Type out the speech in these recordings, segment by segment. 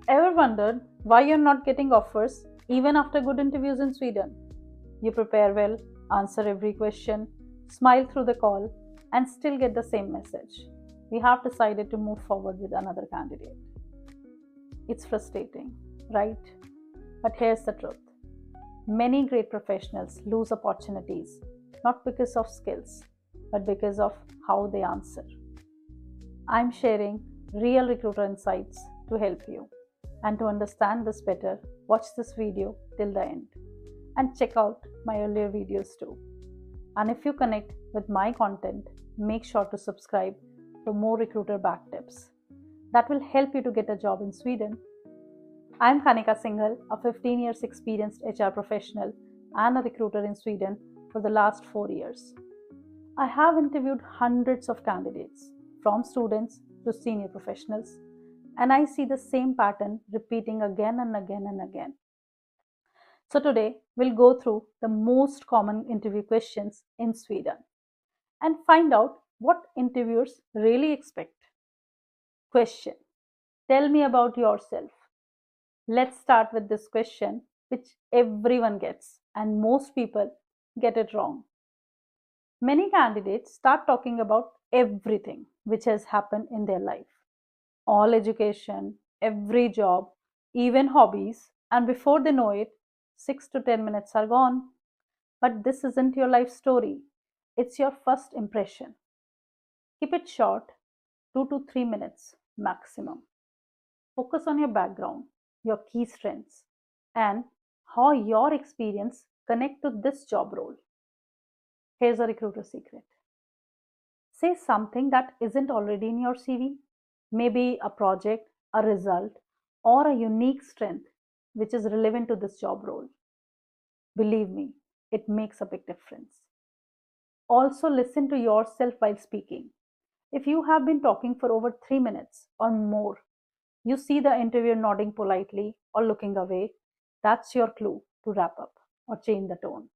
Ever wondered why you're not getting offers even after good interviews in Sweden? You prepare well, answer every question, smile through the call, and still get the same message. We have decided to move forward with another candidate. It's frustrating, right? But here's the truth: many great professionals lose opportunities not because of skills, but because of how they answer. I'm sharing real recruiter insights to help you. And to understand this better, watch this video till the end and check out my earlier videos too. And if you connect with my content, make sure to subscribe for more recruiter back tips that will help you to get a job in Sweden. I'm Kanika, a 15 years experienced HR professional and a recruiter in Sweden for the last 4 years. I have interviewed hundreds of candidates, from students to senior professionals, and I see the same pattern repeating again and again and again. So today we'll go through the most common interview questions in Sweden and find out what interviewers really expect. Question: tell me about yourself. Let's start with this question, which everyone gets, and most people get it wrong. Many candidates start talking about everything which has happened in their life, all education, every job, even hobbies, and before they know it, 6 to 10 minutes are gone. But this isn't your life story, it's your first impression. Keep it short, 2 to 3 minutes maximum. Focus on your background, your key strengths, and how your experience connect to this job role. Here's a recruiter secret. Say something that isn't already in your CV, maybe a project, a result, or a unique strength which is relevant to this job role. Believe me, it makes a big difference. Also, listen to yourself while speaking. If you have been talking for over 3 minutes or more, you see the interviewer nodding politely or looking away, that's your clue to wrap up or change the tone.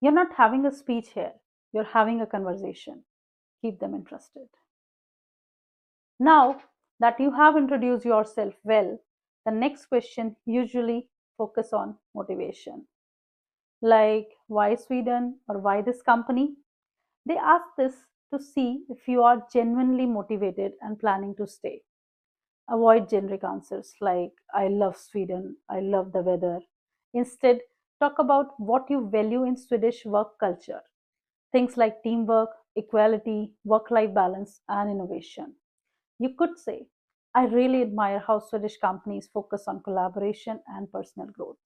You're not having a speech here, you're having a conversation. Keep them interested. Now that you have introduced yourself well, the next question usually focus on motivation. Like why Sweden or why this company? They ask this to see if you are genuinely motivated and planning to stay. Avoid generic answers like I love Sweden, I love the weather. Instead, talk about what you value in Swedish work culture. Things like teamwork, equality, work life balance, and innovation. You could say, I really admire how Swedish companies focus on collaboration and personal growth,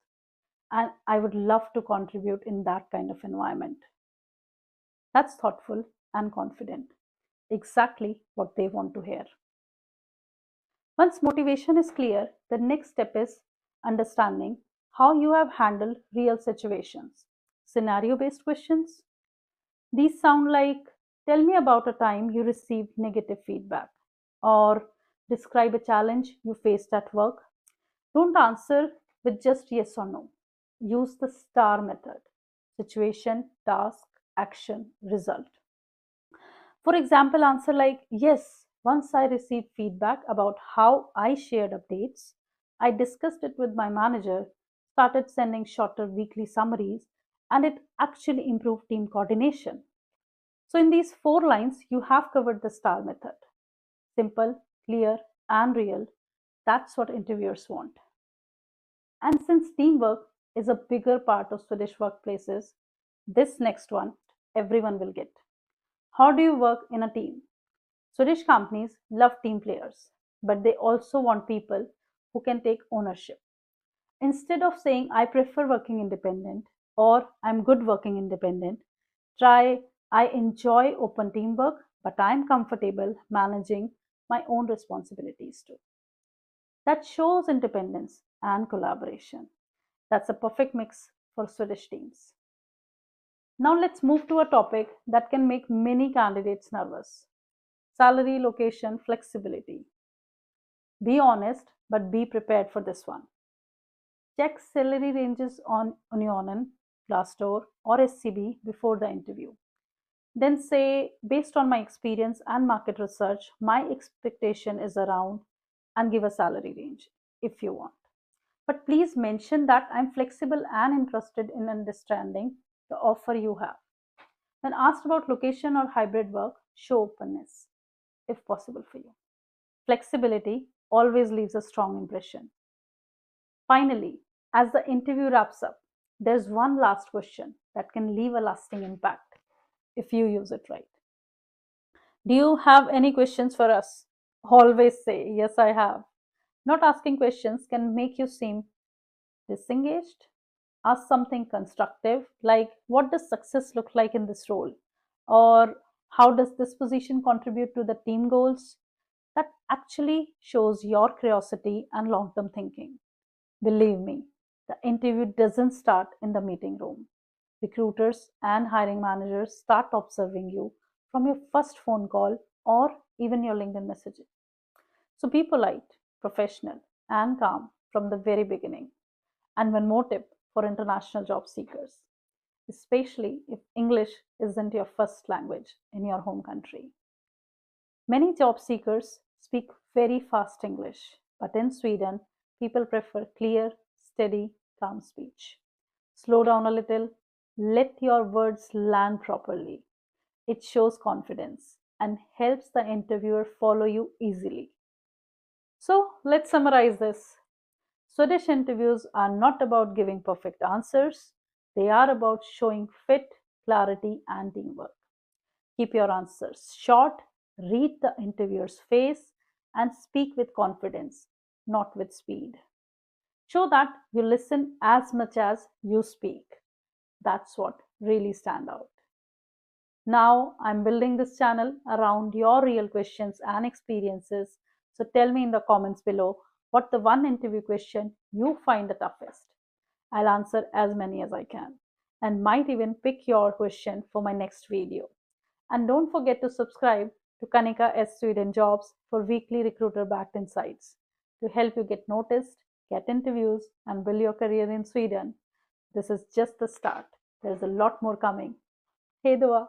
and I would love to contribute in that kind of environment. That's thoughtful and confident. Exactly what they want to hear. Once motivation is clear, the next step is understanding how you have handled real situations. Scenario based questions. These sound like tell me about a time you received negative feedback, or describe a challenge you faced at work. Don't answer with just yes or no. Use the STAR method: situation, task, action, result. For example, answer like yes, once I received feedback about how I shared updates, I discussed it with my manager, started sending shorter weekly summaries, and it actually improved team coordination. So, in these 4 lines, you have covered the STAR method: simple, clear, and real. That's what interviewers want. And since teamwork is a bigger part of Swedish workplaces, this next one everyone will get. How do you work in a team? Swedish companies love team players, but they also want people who can take ownership. Instead of saying, I prefer working independent or I'm good working independent, try, I enjoy open teamwork, but I'm comfortable managing my own responsibilities too. That shows independence and collaboration. That's a perfect mix for Swedish teams. Now let's move to a topic that can make many candidates nervous: salary, location, flexibility. Be honest, but be prepared for this one. Check salary ranges on Unionen, Glassdoor, or SCB before the interview. Then say, based on my experience and market research, my expectation is around, and give a salary range. if you want. But please mention that I'm flexible and interested in understanding the offer you have. When asked about location or hybrid work, show openness if possible for you. Flexibility always leaves a strong impression. Finally, as the interview wraps up, there's one last question that can leave a lasting impact if you use it right. Do you have any questions for us? Always say, yes, I have. Not asking questions can make you seem disengaged. Ask something constructive, like what does success look like in this role? Or how does this position contribute to the team goals? That actually shows your curiosity and long term thinking. Believe me, the interview doesn't start in the meeting room. Recruiters and hiring managers start observing you from your first phone call or even your LinkedIn messaging. So be polite, professional, and calm from the very beginning. And one more tip for international job seekers, especially if English isn't your first language in your home country. Many job seekers speak very fast English, but in Sweden, people prefer clear, steady, calm speech. Slow down a little, let your words land properly. It shows confidence and helps the interviewer follow you easily. So let's summarize this. Swedish interviews are not about giving perfect answers, they are about showing fit, clarity, and teamwork. Keep your answers short, read the interviewer's face, and speak with confidence, not with speed. Show that you listen as much as you speak. That's what really stand out. Now I'm building this channel around your real questions and experiences. So tell me in the comments below what the one interview question you find the toughest. I'll answer as many as I can and might even pick your question for my next video. And don't forget to subscribe to Kanika S Sweden Jobs for weekly recruiter backed insights to help you get noticed, get interviews, and build your career in Sweden. This is just the start. There's a lot more coming. Hey, Dua.